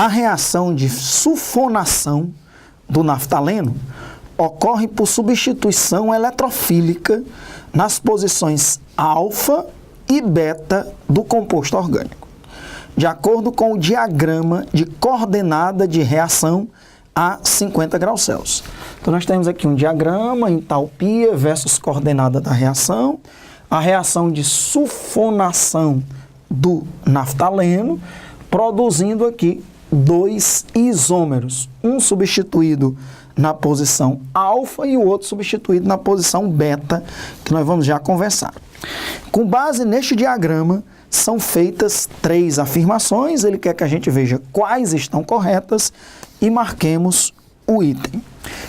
A reação de sulfonação do naftaleno ocorre por substituição eletrofílica nas posições alfa e beta do composto orgânico, de acordo com o diagrama de coordenada de reação a 50 graus Celsius. Então, nós temos aqui um diagrama, entalpia versus coordenada da reação, a reação de sulfonação do naftaleno, produzindo aqui dois isômeros, um substituído na posição alfa e o outro substituído na posição beta, que nós vamos já conversar. Com base neste diagrama, são feitas 3 afirmações, ele quer que a gente veja quais estão corretas e marquemos o item.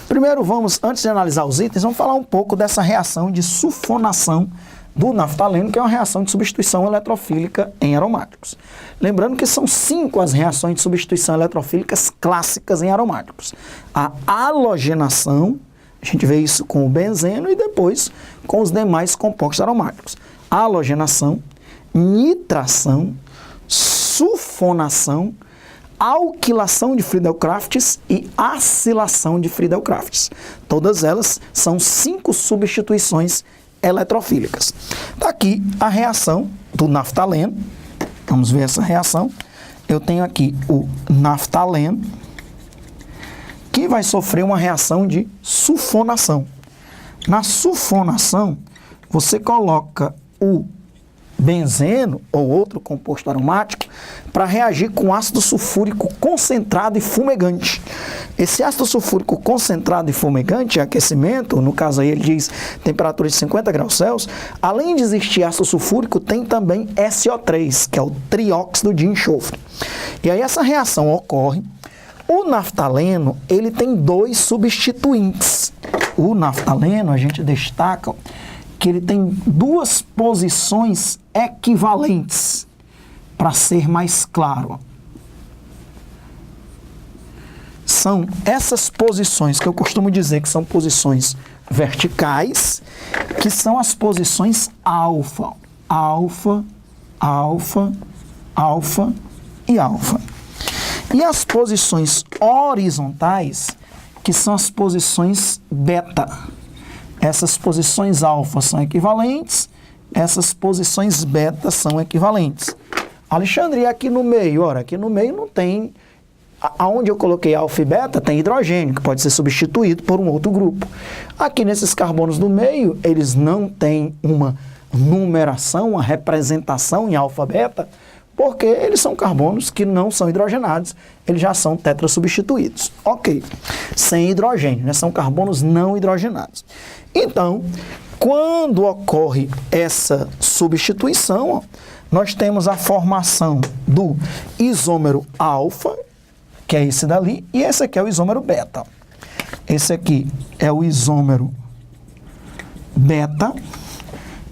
Primeiro antes de analisar os itens, vamos falar um pouco dessa reação de sulfonação do naftaleno, que é uma reação de substituição eletrofílica em aromáticos. Lembrando que são 5 as reações de substituição eletrofílicas clássicas em aromáticos. A halogenação, a gente vê isso com o benzeno e depois com os demais compostos aromáticos. Halogenação, nitração, sulfonação, alquilação de Friedel-Crafts e acilação de Friedel-Crafts. Todas elas são 5 substituições eletrofílicas. Está aqui a reação do naftaleno. Vamos ver essa reação. Eu tenho aqui o naftaleno, que vai sofrer uma reação de sulfonação. Na sulfonação, você coloca o benzeno ou outro composto aromático para reagir com ácido sulfúrico concentrado e fumegante. Esse ácido sulfúrico concentrado e fumegante, aquecimento, no caso aí ele diz temperatura de 50 graus Celsius, além de existir ácido sulfúrico, tem também SO3, que é o trióxido de enxofre. E aí essa reação ocorre. O naftaleno, ele tem 2 substituintes. O naftaleno, a gente destaca que ele tem 2 posições equivalentes, para ser mais claro. São essas posições que eu costumo dizer que são posições verticais, que são as posições alfa, alfa, alfa, alfa e alfa. E as posições horizontais, que são as posições beta. Essas posições alfa são equivalentes, essas posições beta são equivalentes. Alexandre, e aqui no meio? Ora, aqui no meio não tem... Aonde eu coloquei alfa e beta, tem hidrogênio, que pode ser substituído por um outro grupo. Aqui nesses carbonos do meio, eles não têm uma numeração, uma representação em alfa-beta, porque eles são carbonos que não são hidrogenados, eles já são tetrasubstituídos. Ok, sem hidrogênio, né? São carbonos não hidrogenados. Então, quando ocorre essa substituição, nós temos a formação do isômero alfa, que é esse dali, e esse aqui é o isômero beta. Esse aqui é o isômero beta,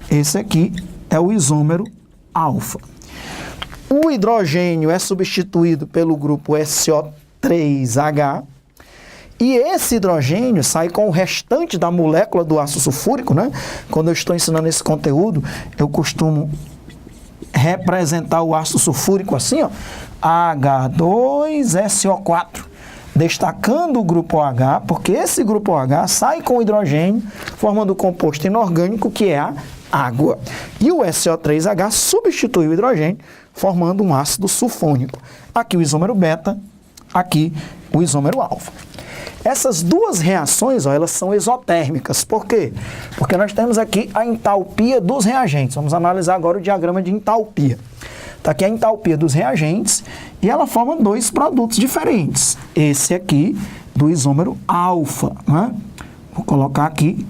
esse aqui é o isômero alfa. O hidrogênio é substituído pelo grupo SO3H, e esse hidrogênio sai com o restante da molécula do ácido sulfúrico, né? Quando eu estou ensinando esse conteúdo, eu costumo representar o ácido sulfúrico assim, ó, H2SO4, destacando o grupo OH, porque esse grupo OH sai com o hidrogênio, formando o composto inorgânico, que é a água. E o SO3H substitui o hidrogênio, formando um ácido sulfônico. Aqui o isômero beta, aqui o isômero alfa. Essas 2 reações, ó, elas são exotérmicas. Por quê? Porque nós temos aqui a entalpia dos reagentes. Vamos analisar agora o diagrama de entalpia. Está aqui a entalpia dos reagentes e ela forma 2 produtos diferentes. Esse aqui do isômero alfa, né? Vou colocar aqui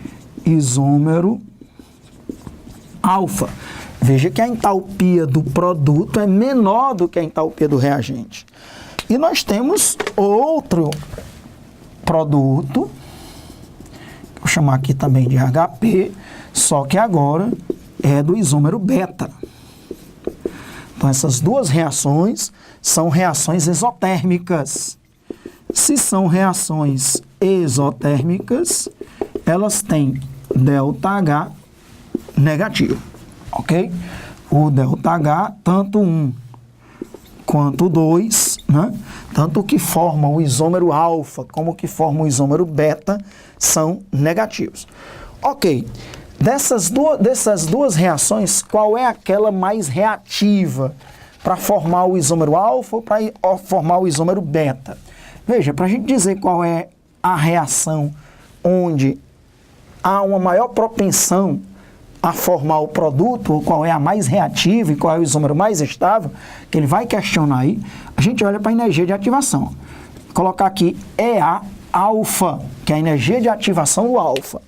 isômero alfa. Veja que a entalpia do produto é menor do que a entalpia do reagente. E nós temos outro produto, vou chamar aqui também de HP, só que agora é do isômero beta. Então, essas 2 reações são reações exotérmicas. Se são reações exotérmicas, elas têm ΔH negativo, ok? O ΔH, tanto 1 quanto 2, né, Tanto o que forma o isômero alfa como o que forma o isômero beta são negativos. Ok, dessas duas reações, qual é aquela mais reativa para formar o isômero alfa ou para formar o isômero beta? Veja, para a gente dizer qual é a reação onde há uma maior propensão a formar o produto, ou qual é a mais reativa e qual é o isômero mais estável, que ele vai questionar aí, a gente olha para a energia de ativação. Vou colocar aqui EA alfa, que é a energia de ativação do alfa,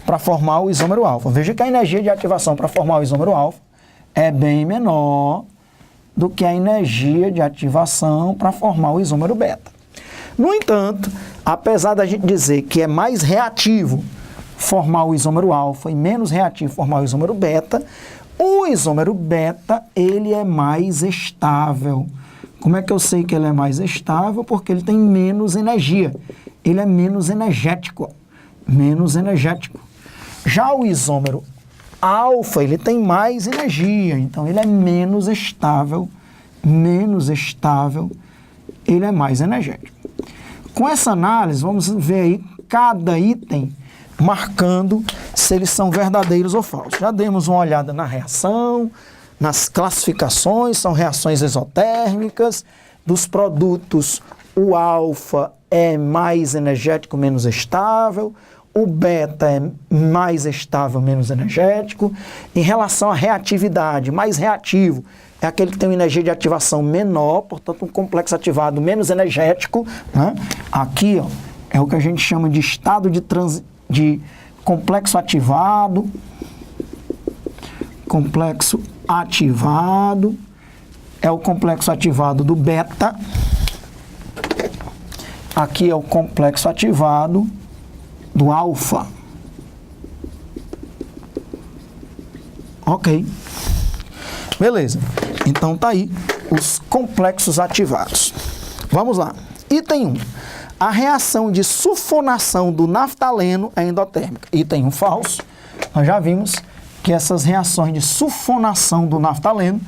para formar o isômero alfa. Veja que a energia de ativação para formar o isômero alfa é bem menor do que a energia de ativação para formar o isômero beta. No entanto, apesar da gente dizer que é mais reativo formar o isômero alfa e menos reativo formar o isômero beta, o isômero beta, ele é mais estável. Como é que eu sei que ele é mais estável? Porque ele tem menos energia. Ele é menos energético. Menos energético. Já o isômero alfa, ele tem mais energia. Então, ele é menos estável. Menos estável. Ele é mais energético. Com essa análise, vamos ver aí cada item marcando se eles são verdadeiros ou falsos. Já demos uma olhada na reação, nas classificações, são reações exotérmicas. Dos produtos, o alfa é mais energético, menos estável. O beta é mais estável, menos energético. Em relação à reatividade, mais reativo é aquele que tem uma energia de ativação menor, portanto um complexo ativado menos energético, né? Aqui, ó, é o que a gente chama de estado de complexo ativado. Complexo ativado é o complexo ativado do beta. Aqui é o complexo ativado do alfa. Ok. Beleza. Então tá aí os complexos ativados. Vamos lá. Item 1. A reação de sulfonação do naftaleno é endotérmica. Item 1 falso. Nós já vimos que essas reações de sulfonação do naftaleno,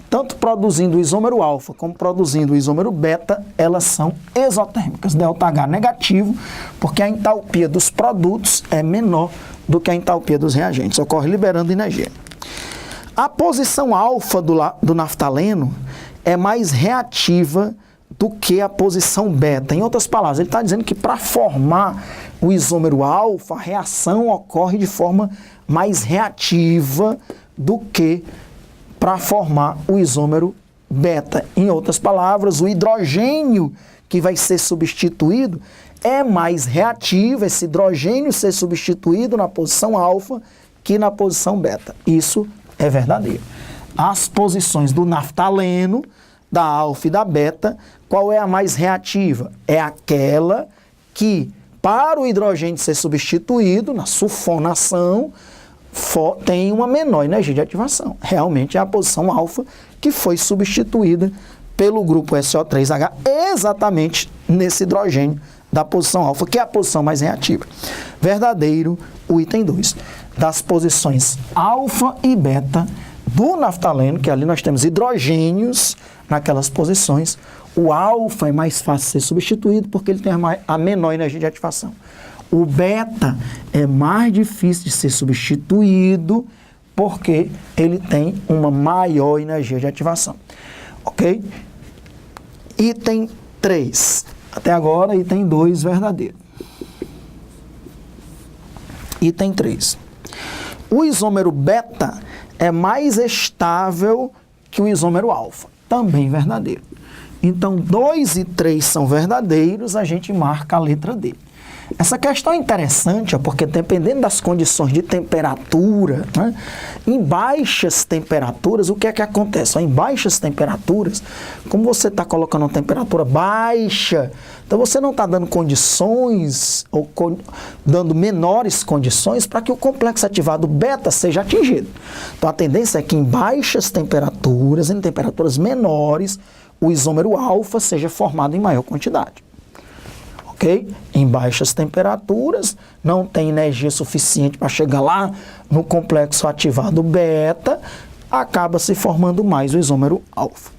tanto produzindo o isômero alfa como produzindo o isômero beta, elas são exotérmicas. ΔH negativo, porque a entalpia dos produtos é menor do que a entalpia dos reagentes. Ocorre liberando energia. A posição alfa do naftaleno é mais reativa do que a posição beta. Em outras palavras, ele está dizendo que para formar o isômero alfa, a reação ocorre de forma mais reativa do que para formar o isômero beta. Em outras palavras, o hidrogênio que vai ser substituído é mais reativo, esse hidrogênio ser substituído na posição alfa que na posição beta. Isso é verdadeiro. As posições do naftaleno, da alfa e da beta, qual é a mais reativa? É aquela que, para o hidrogênio ser substituído, na sulfonação, tem uma menor energia de ativação. Realmente é a posição alfa que foi substituída pelo grupo SO3H exatamente nesse hidrogênio da posição alfa, que é a posição mais reativa. Verdadeiro o item 2. Das posições alfa e beta do naftaleno, que ali nós temos hidrogênios naquelas posições, o alfa é mais fácil de ser substituído porque ele tem a menor energia de ativação. O beta é mais difícil de ser substituído porque ele tem uma maior energia de ativação. Ok? Item 3. Até agora, item 2 verdadeiro. Item 3. O isômero beta é mais estável que o isômero alfa. Também verdadeiro. Então, 2 e 3 são verdadeiros, a gente marca a letra D. Essa questão é interessante, porque dependendo das condições de temperatura, né, em baixas temperaturas, o que é que acontece? Em baixas temperaturas, como você está colocando uma temperatura baixa, então você não está dando condições, ou dando menores condições para que o complexo ativado beta seja atingido. Então a tendência é que em baixas temperaturas, em temperaturas menores, o isômero alfa seja formado em maior quantidade. Ok? Em baixas temperaturas, não tem energia suficiente para chegar lá no complexo ativado beta, acaba se formando mais o isômero alfa.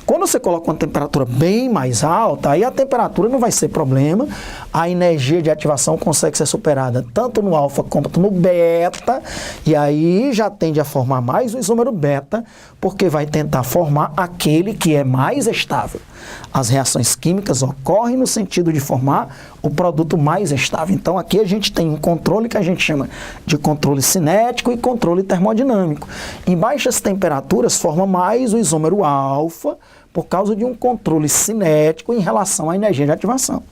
Quando você coloca uma temperatura bem mais alta, aí a temperatura não vai ser problema, a energia de ativação consegue ser superada tanto no alfa quanto no beta, e aí já tende a formar mais o isômero beta, porque vai tentar formar aquele que é mais estável. As reações químicas ocorrem no sentido de formar o produto mais estável. Então aqui a gente tem um controle que a gente chama de controle cinético e controle termodinâmico. Em baixas temperaturas forma mais o isômero alfa por causa de um controle cinético em relação à energia de ativação.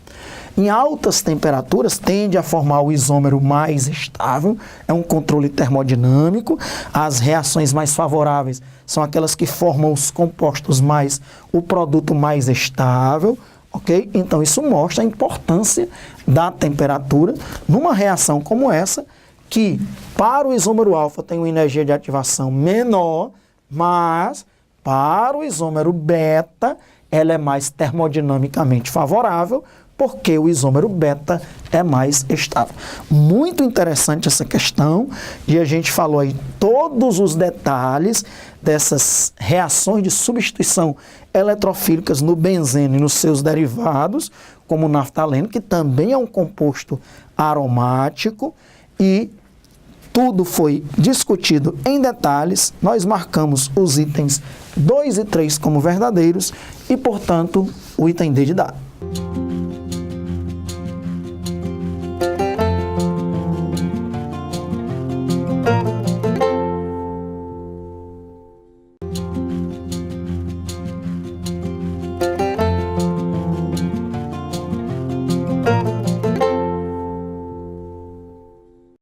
Em altas temperaturas tende a formar o isômero mais estável, é um controle termodinâmico. As reações mais favoráveis são aquelas que formam os compostos mais, o produto mais estável, ok? Então isso mostra a importância da temperatura numa reação como essa, que para o isômero alfa tem uma energia de ativação menor, mas para o isômero beta ela é mais termodinamicamente favorável, porque o isômero beta é mais estável. Muito interessante essa questão, e a gente falou aí todos os detalhes dessas reações de substituição eletrofílicas no benzeno e nos seus derivados, como o naftaleno, que também é um composto aromático, e tudo foi discutido em detalhes. Nós marcamos os itens 2 e 3 como verdadeiros e, portanto, o item D de dado.